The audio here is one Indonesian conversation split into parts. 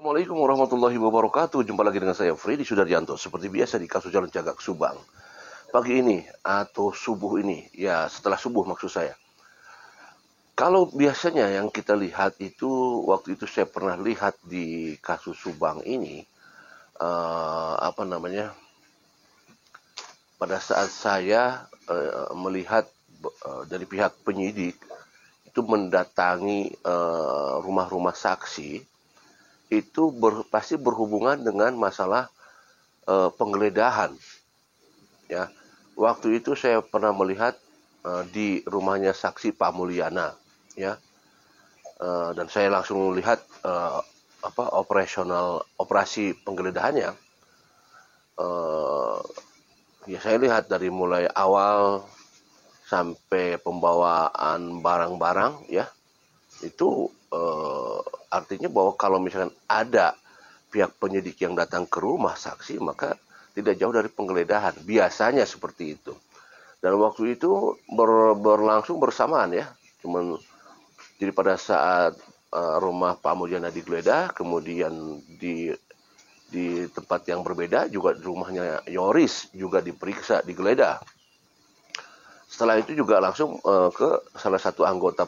Assalamualaikum warahmatullahi wabarakatuh. Jumpa lagi dengan saya Freddy Sudaryanto. Seperti biasa di kasus Jalan Cagak Subang. Pagi ini atau subuh ini, ya setelah subuh maksud saya. Kalau biasanya yang kita lihat itu, waktu itu saya pernah lihat di kasus Subang ini, apa namanya, pada saat saya melihat dari pihak penyidik itu mendatangi rumah-rumah saksi, itu pasti berhubungan dengan masalah penggeledahan. Ya, waktu itu saya pernah melihat di rumahnya saksi Pak Mulyana, ya, dan saya langsung lihat operasi penggeledahannya. Ya saya lihat dari mulai awal sampai pembawaan barang-barang, ya, itu artinya bahwa kalau misalkan ada pihak penyidik yang datang ke rumah saksi, maka tidak jauh dari penggeledahan. Biasanya seperti itu. Dan waktu itu berlangsung bersamaan, ya. Jadi pada saat rumah Pak Mulyana digeledah, kemudian di tempat yang berbeda juga rumahnya Yoris juga diperiksa, digeledah. Setelah itu juga langsung ke salah satu anggota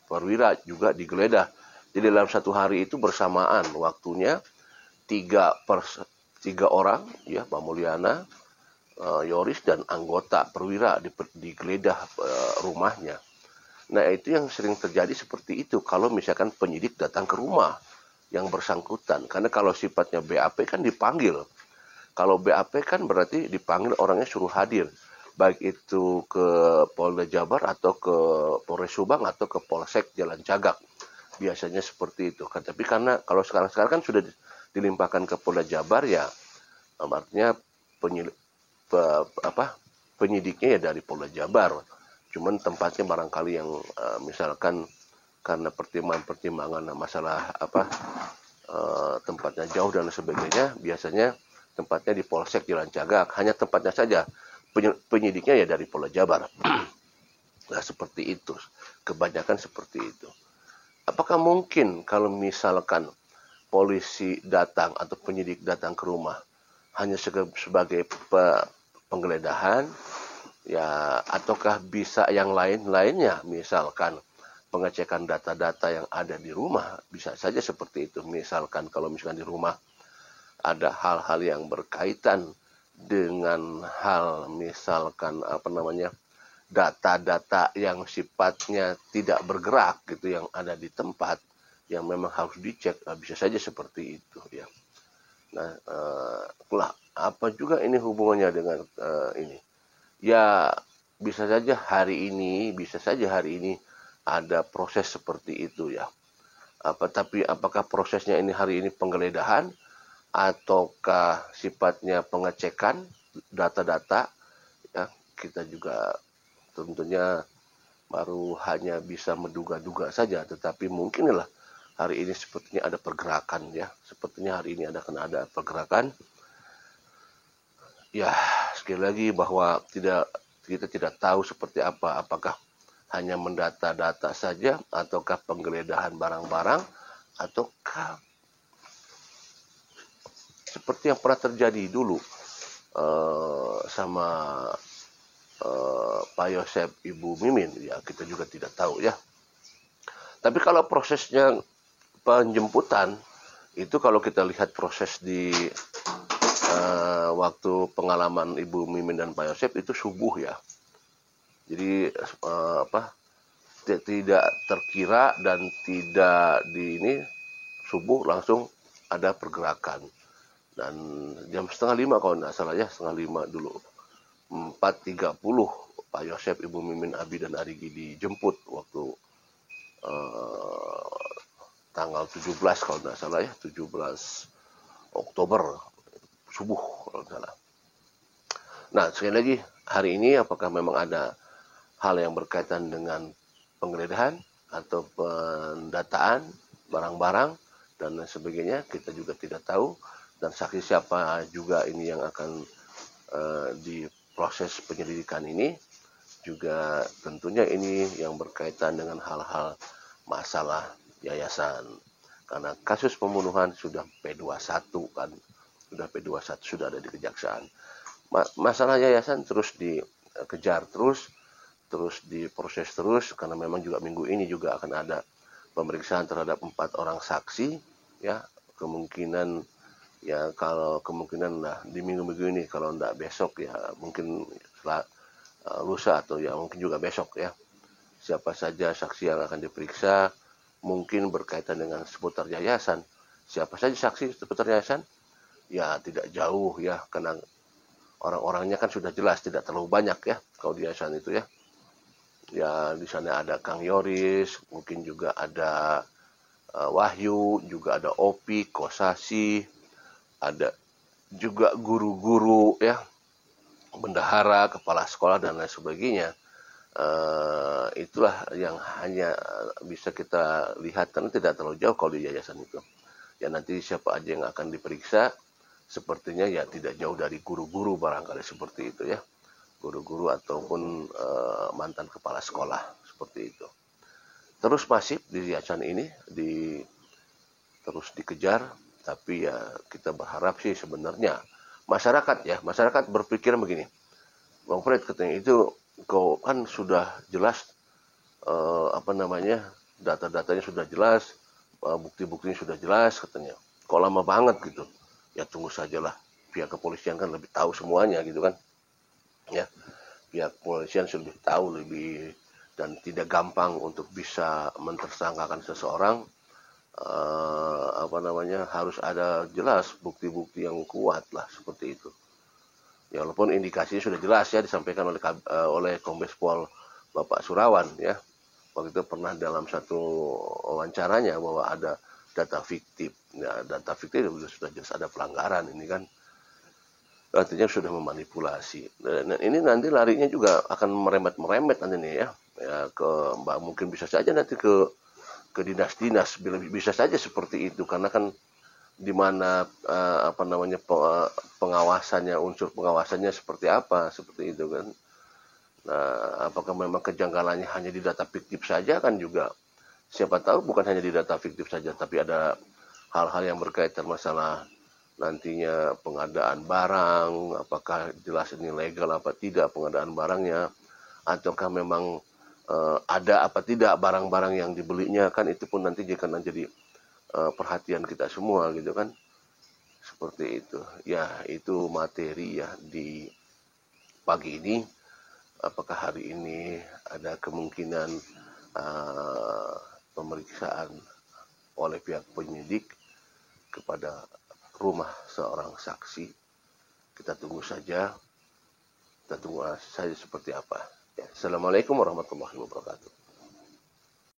perwira juga digeledah. Jadi dalam satu hari itu bersamaan waktunya tiga orang, ya, Pak Mulyana, Yoris dan anggota perwira digeledah rumahnya. Nah itu yang sering terjadi seperti itu kalau misalkan penyidik datang ke rumah yang bersangkutan. Karena kalau sifatnya BAP kan dipanggil. Kalau BAP kan berarti dipanggil, orangnya suruh hadir. Baik itu ke Polda Jabar atau ke Polres Subang atau ke Polsek Jalan Cagak. Biasanya seperti itu. Tapi karena kalau sekarang kan sudah dilimpahkan ke Polda Jabar, ya artinya penyidiknya ya dari Polda Jabar. Cuman tempatnya barangkali yang misalkan karena pertimbangan masalah tempatnya jauh dan sebagainya, biasanya tempatnya di Polsek Jalan Cagak. Hanya tempatnya saja, penyidiknya ya dari Polda Jabar. Nah seperti itu, kebanyakan seperti itu. Apakah mungkin kalau misalkan polisi datang atau penyidik datang ke rumah hanya sebagai penggeledahan, ya, ataukah bisa yang lainnya, misalkan pengecekan data-data yang ada di rumah, bisa saja seperti itu. Misalkan kalau misalkan di rumah ada hal-hal yang berkaitan dengan hal misalkan data-data yang sifatnya tidak bergerak gitu, yang ada di tempat yang memang harus dicek, bisa saja seperti itu, ya. Nah, apa juga ini hubungannya dengan ini? Ya bisa saja hari ini ada proses seperti itu, ya. Tapi apakah prosesnya ini hari ini penggeledahan ataukah sifatnya pengecekan data-data, ya, kita juga tentunya baru hanya bisa menduga-duga saja. Tetapi mungkinlah hari ini sepertinya ada pergerakan, ya. Sepertinya hari ini ada pergerakan. Ya, sekali lagi bahwa kita tidak tahu seperti apa. Apakah hanya mendata data saja, ataukah penggeledahan barang-barang, ataukah seperti yang pernah terjadi dulu sama Pak Yosep, Ibu Mimin, ya kita juga tidak tahu, ya. Tapi kalau prosesnya penjemputan itu, kalau kita lihat proses di waktu pengalaman Ibu Mimin dan Pak Yosep itu subuh, ya. Jadi tidak terkira dan tidak subuh langsung ada pergerakan. Dan jam 4:30 kalau tidak salah, ya, 4:30 dulu. 4:30 Pak Yosep, Ibu Mimin, Abi dan Arigi dijemput waktu tanggal 17 kalau tidak salah, ya, 17 Oktober subuh kalau tidak salah. Nah sekali lagi, hari ini apakah memang ada hal yang berkaitan dengan penggeledahan atau pendataan barang-barang dan sebagainya, kita juga tidak tahu. Dan saksi siapa juga ini yang akan di proses penyelidikan ini, juga tentunya ini yang berkaitan dengan hal-hal masalah yayasan. Karena kasus pembunuhan sudah P21 kan, sudah P21 sudah ada di kejaksaan. Masalah yayasan terus dikejar terus diproses terus, karena memang juga minggu ini juga akan ada pemeriksaan terhadap 4 orang saksi, ya kemungkinan ya kalau kemungkinan nah di minggu-minggu ini, kalau enggak besok ya mungkin lusa atau ya mungkin juga besok ya. Siapa saja saksi yang akan diperiksa, mungkin berkaitan dengan seputar yayasan. Siapa saja saksi seputar yayasan? Ya tidak jauh ya, karena orang-orangnya kan sudah jelas, tidak terlalu banyak ya kalau di yayasan itu ya. Ya di sana ada Kang Yoris, mungkin juga ada Wahyu, juga ada Opi, Kosasi, ada juga guru-guru ya, bendahara, kepala sekolah dan lain sebagainya. Itulah yang hanya bisa kita lihat, karena tidak terlalu jauh kalau di yayasan itu. Ya nanti siapa aja yang akan diperiksa, sepertinya ya tidak jauh dari guru-guru barangkali seperti itu ya. Guru-guru ataupun mantan kepala sekolah seperti itu. Terus masif di yayasan ini terus dikejar, tapi ya kita berharap sih sebenarnya masyarakat berpikir begini. Bang Fred katanya itu kau kan sudah jelas data-datanya sudah jelas, bukti-buktinya sudah jelas katanya. Kok lama banget gitu? Ya tunggu sajalah. Pihak kepolisian kan lebih tahu semuanya gitu kan. Ya, pihak kepolisian sudah lebih tahu dan tidak gampang untuk bisa mentersangkakan seseorang. Harus ada jelas bukti-bukti yang kuat lah seperti itu. Ya walaupun indikasinya sudah jelas ya disampaikan oleh Kombes Pol Bapak Surawan ya. Waktu itu pernah dalam satu wawancaranya bahwa ada data fiktif. Ya, data fiktif sudah jelas ada pelanggaran ini kan. Artinya sudah memanipulasi. Dan ini nanti larinya juga akan merembet nanti nih ya. Mungkin bisa saja nanti ke dinas-dinas, bisa saja seperti itu, karena kan di mana pengawasannya, unsur pengawasannya seperti apa, seperti itu kan. Nah, apakah memang kejanggalannya hanya di data fiktif saja, kan juga siapa tahu bukan hanya di data fiktif saja, tapi ada hal-hal yang berkaitan masalah nantinya pengadaan barang, apakah jelas ini legal apa tidak pengadaan barangnya, ataukah memang ada apa tidak barang-barang yang dibelinya, kan itu pun nanti akan jadi perhatian kita semua gitu kan, seperti itu ya. Itu materi ya di pagi ini. Apakah hari ini ada kemungkinan pemeriksaan oleh pihak penyidik kepada rumah seorang saksi? Kita tunggu saja, seperti apa ya. Assalamualaikum warahmatullahi wabarakatuh.